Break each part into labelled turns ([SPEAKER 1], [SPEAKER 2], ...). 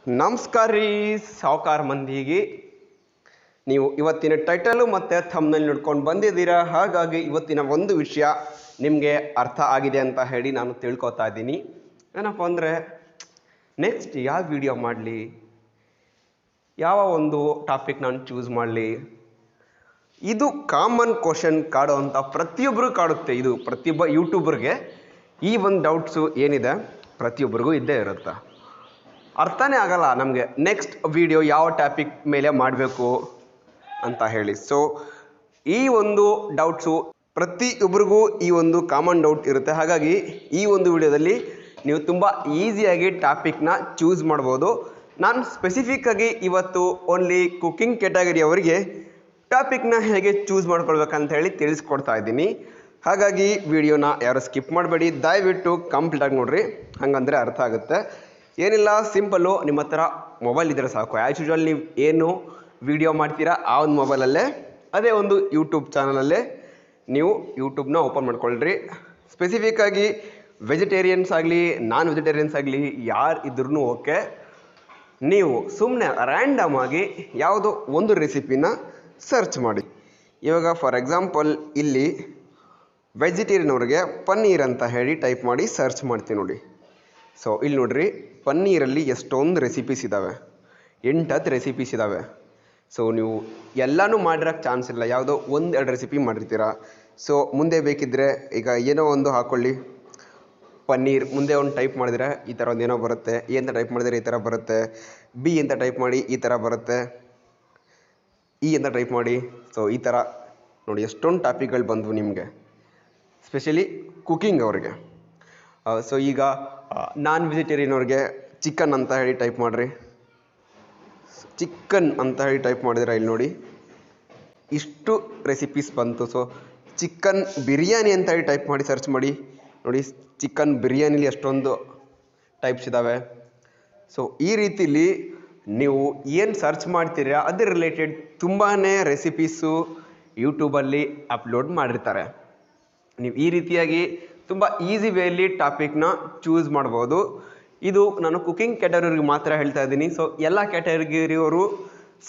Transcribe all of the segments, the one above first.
[SPEAKER 1] ನಮಸ್ಕಾರ ರೀ ಸಾವುಕಾರ ಮಂದಿಗೆ. ನೀವು ಇವತ್ತಿನ ಟೈಟಲು ಮತ್ತು ಥಂಬ್ನೇಲ್ ನೋಡ್ಕೊಂಡು ಬಂದಿದ್ದೀರಾ. ಹಾಗಾಗಿ ಇವತ್ತಿನ ಒಂದು ವಿಷಯ ನಿಮಗೆ ಅರ್ಥ ಆಗಿದೆ ಅಂತ ಹೇಳಿ ನಾನು ತಿಳ್ಕೊತಾ ಇದ್ದೀನಿ. ಏನಪ್ಪ ಅಂದರೆ, ನೆಕ್ಸ್ಟ್ ಯಾವ ವಿಡಿಯೋ ಮಾಡಲಿ, ಯಾವ ಒಂದು ಟಾಪಿಕ್ ನಾನು ಚೂಸ್ ಮಾಡಲಿ, ಇದು ಕಾಮನ್ ಕ್ವಶನ್ ಕಾಡುವಂಥ ಪ್ರತಿಯೊಬ್ಬರು ಕಾಡುತ್ತೆ. ಇದು ಪ್ರತಿಯೊಬ್ಬ ಯೂಟ್ಯೂಬರ್ಗೆ ಈ ಒಂದು ಡೌಟ್ಸು ಏನಿದೆ ಪ್ರತಿಯೊಬ್ಬರಿಗೂ ಇದ್ದೇ ಇರುತ್ತೆ. ಅರ್ಥನೇ ಆಗಲ್ಲ ನಮಗೆ ನೆಕ್ಸ್ಟ್ ವಿಡಿಯೋ ಯಾವ ಟಾಪಿಕ್ ಮೇಲೆ ಮಾಡಬೇಕು ಅಂತ ಹೇಳಿ. ಸೊ ಈ ಒಂದು ಡೌಟ್ಸು ಪ್ರತಿಯೊಬ್ಬರಿಗೂ ಈ ಒಂದು ಕಾಮನ್ ಡೌಟ್ ಇರುತ್ತೆ. ಹಾಗಾಗಿ ಈ ಒಂದು ವಿಡಿಯೋದಲ್ಲಿ ನೀವು ತುಂಬ ಈಸಿಯಾಗಿ ಟಾಪಿಕ್ನ ಚೂಸ್ ಮಾಡ್ಬೋದು. ನಾನು ಸ್ಪೆಸಿಫಿಕ್ಕಾಗಿ ಇವತ್ತು ಓನ್ಲಿ ಕುಕ್ಕಿಂಗ್ ಕ್ಯಾಟಗರಿ ಅವರಿಗೆ ಟಾಪಿಕ್ನ ಹೇಗೆ ಚೂಸ್ ಮಾಡ್ಕೊಳ್ಬೇಕಂತ ಹೇಳಿ ತಿಳಿಸ್ಕೊಡ್ತಾ ಇದ್ದೀನಿ. ಹಾಗಾಗಿ ವಿಡಿಯೋನ ಯಾರು ಸ್ಕಿಪ್ ಮಾಡಬೇಡಿ, ದಯವಿಟ್ಟು ಕಂಪ್ಲೀಟಾಗಿ ನೋಡಿರಿ, ಹಾಗಂದರೆ ಅರ್ಥ ಆಗುತ್ತೆ. ಏನಿಲ್ಲ, ಸಿಂಪಲ್ಲು, ನಿಮ್ಮ ಹತ್ರ ಮೊಬೈಲ್ ಇದ್ದರೆ ಸಾಕು. ಆ್ಯಸ್ ಯೂಶ್ವಲ್ ನೀವು ಏನು ವಿಡಿಯೋ ಮಾಡ್ತೀರಾ ಆ ಒಂದು ಮೊಬೈಲಲ್ಲೇ ಅದೇ ಒಂದು ಯೂಟ್ಯೂಬ್ ಚಾನಲಲ್ಲೇ ನೀವು ಯೂಟ್ಯೂಬ್ನ ಓಪನ್ ಮಾಡ್ಕೊಳ್ರಿ. ಸ್ಪೆಸಿಫಿಕ್ಕಾಗಿ ವೆಜಿಟೇರಿಯನ್ಸ್ ಆಗಲಿ ನಾನ್ ವೆಜಿಟೇರಿಯನ್ಸ್ ಆಗಲಿ ಯಾರು ಇದ್ರೂ ಓಕೆ, ನೀವು ಸುಮ್ಮನೆ ರ್ಯಾಂಡಮ್ ಆಗಿ ಯಾವುದೋ ಒಂದು ರೆಸಿಪಿನ ಸರ್ಚ್ ಮಾಡಿ. ಇವಾಗ ಫಾರ್ ಎಕ್ಸಾಂಪಲ್ ಇಲ್ಲಿ ವೆಜಿಟೇರಿಯನ್ ಅವ್ರಿಗೆ ಪನ್ನೀರ್ ಅಂತ ಹೇಳಿ ಟೈಪ್ ಮಾಡಿ ಸರ್ಚ್ ಮಾಡ್ತೀನಿ ನೋಡಿ. ಸೊ ಇಲ್ಲಿ ನೋಡ್ರಿ, ಪನ್ನೀರಲ್ಲಿ ಎಷ್ಟೊಂದು ರೆಸಿಪೀಸ್ ಇದ್ದಾವೆ, 8-10 ರೆಸಿಪೀಸ್ ಇದ್ದಾವೆ. ಸೊ ನೀವು ಎಲ್ಲನೂ ಮಾಡಿರೋಕ್ಕೆ ಚಾನ್ಸ್ ಇಲ್ಲ, ಯಾವುದೋ 1-2 ರೆಸಿಪಿ ಮಾಡಿರ್ತೀರ. ಸೊ ಮುಂದೆ ಬೇಕಿದ್ದರೆ ಈಗ ಏನೋ ಒಂದು ಹಾಕ್ಕೊಳ್ಳಿ, ಪನ್ನೀರ್ ಮುಂದೆ ಒಂದು ಟೈಪ್ ಮಾಡಿದರೆ ಈ ಥರ ಒಂದು ಏನೋ ಬರುತ್ತೆ, ಎ ಅಂತ ಟೈಪ್ ಮಾಡಿದರೆ ಈ ಥರ ಬರುತ್ತೆ, ಬಿ ಅಂತ ಟೈಪ್ ಮಾಡಿ ಈ ಥರ ಬರುತ್ತೆ, ಇ ಅಂತ ಟೈಪ್ ಮಾಡಿ. ಸೊ ಈ ಥರ ನೋಡಿ ಎಷ್ಟೊಂದು ಟಾಪಿಕ್ಗಳು ಬಂದವು ನಿಮಗೆ, ಸ್ಪೆಷಲಿ ಕುಕ್ಕಿಂಗ್ ಅವ್ರಿಗೆ. ಸೊ ಈಗ ನಾನ್ ವೆಜಿಟೇರಿಯನ್ ಅವ್ರಿಗೆ ಚಿಕನ್ ಅಂತ ಹೇಳಿ ಟೈಪ್ ಮಾಡಿರಿ. ಚಿಕನ್ ಅಂತ ಹೇಳಿ ಟೈಪ್ ಮಾಡಿದರೆ ಇಲ್ಲಿ ನೋಡಿ ಇಷ್ಟು ರೆಸಿಪೀಸ್ ಬಂತು. ಸೊ ಚಿಕನ್ ಬಿರಿಯಾನಿ ಅಂತ ಹೇಳಿ ಟೈಪ್ ಮಾಡಿ ಸರ್ಚ್ ಮಾಡಿ ನೋಡಿ, ಚಿಕನ್ ಬಿರಿಯಾನಿಲಿ ಎಷ್ಟೊಂದು ಟೈಪ್ಸ್ ಇದ್ದಾವೆ. ಸೊ ಈ ರೀತಿಲಿ ನೀವು ಏನು ಸರ್ಚ್ ಮಾಡ್ತೀರಾ ಅದೇ ರಿಲೇಟೆಡ್ ತುಂಬಾ ರೆಸಿಪೀಸು ಯೂಟ್ಯೂಬಲ್ಲಿ ಅಪ್ಲೋಡ್ ಮಾಡಿರ್ತಾರೆ. ನೀವು ಈ ರೀತಿಯಾಗಿ ತುಂಬ ಈಸಿ ವೇಯಲ್ಲಿ ಟಾಪಿಕ್ನ ಚೂಸ್ ಮಾಡ್ಬೋದು. ಇದು ನಾನು ಕುಕ್ಕಿಂಗ್ ಕ್ಯಾಟಗರಿಗೆ ಮಾತ್ರ ಹೇಳ್ತಾ ಇದ್ದೀನಿ. ಸೊ ಎಲ್ಲ ಕ್ಯಾಟಗರಿಯವರು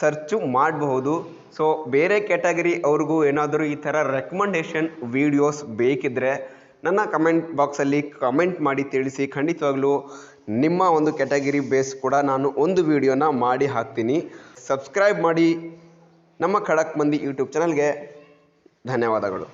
[SPEAKER 1] ಸರ್ಚು ಮಾಡಬಹುದು. ಸೊ ಬೇರೆ ಕ್ಯಾಟಗರಿ ಅವ್ರಿಗೂ ಏನಾದರೂ ಈ ಥರ ರೆಕಮೆಂಡೇಷನ್ ವೀಡಿಯೋಸ್ ಬೇಕಿದ್ದರೆ ನನ್ನ ಕಮೆಂಟ್ ಬಾಕ್ಸಲ್ಲಿ ಕಮೆಂಟ್ ಮಾಡಿ ತಿಳಿಸಿ. ಖಂಡಿತವಾಗ್ಲೂ ನಿಮ್ಮ ಒಂದು ಕ್ಯಾಟಗರಿ ಬೇಸ್ ಕೂಡ ನಾನು ಒಂದು ವಿಡಿಯೋನ ಮಾಡಿ ಹಾಕ್ತೀನಿ. ಸಬ್ಸ್ಕ್ರೈಬ್ ಮಾಡಿ ನಮ್ಮ ಖಡಕ್ ಮಂದಿ ಯೂಟ್ಯೂಬ್ ಚಾನಲ್ಗೆ. ಧನ್ಯವಾದಗಳು.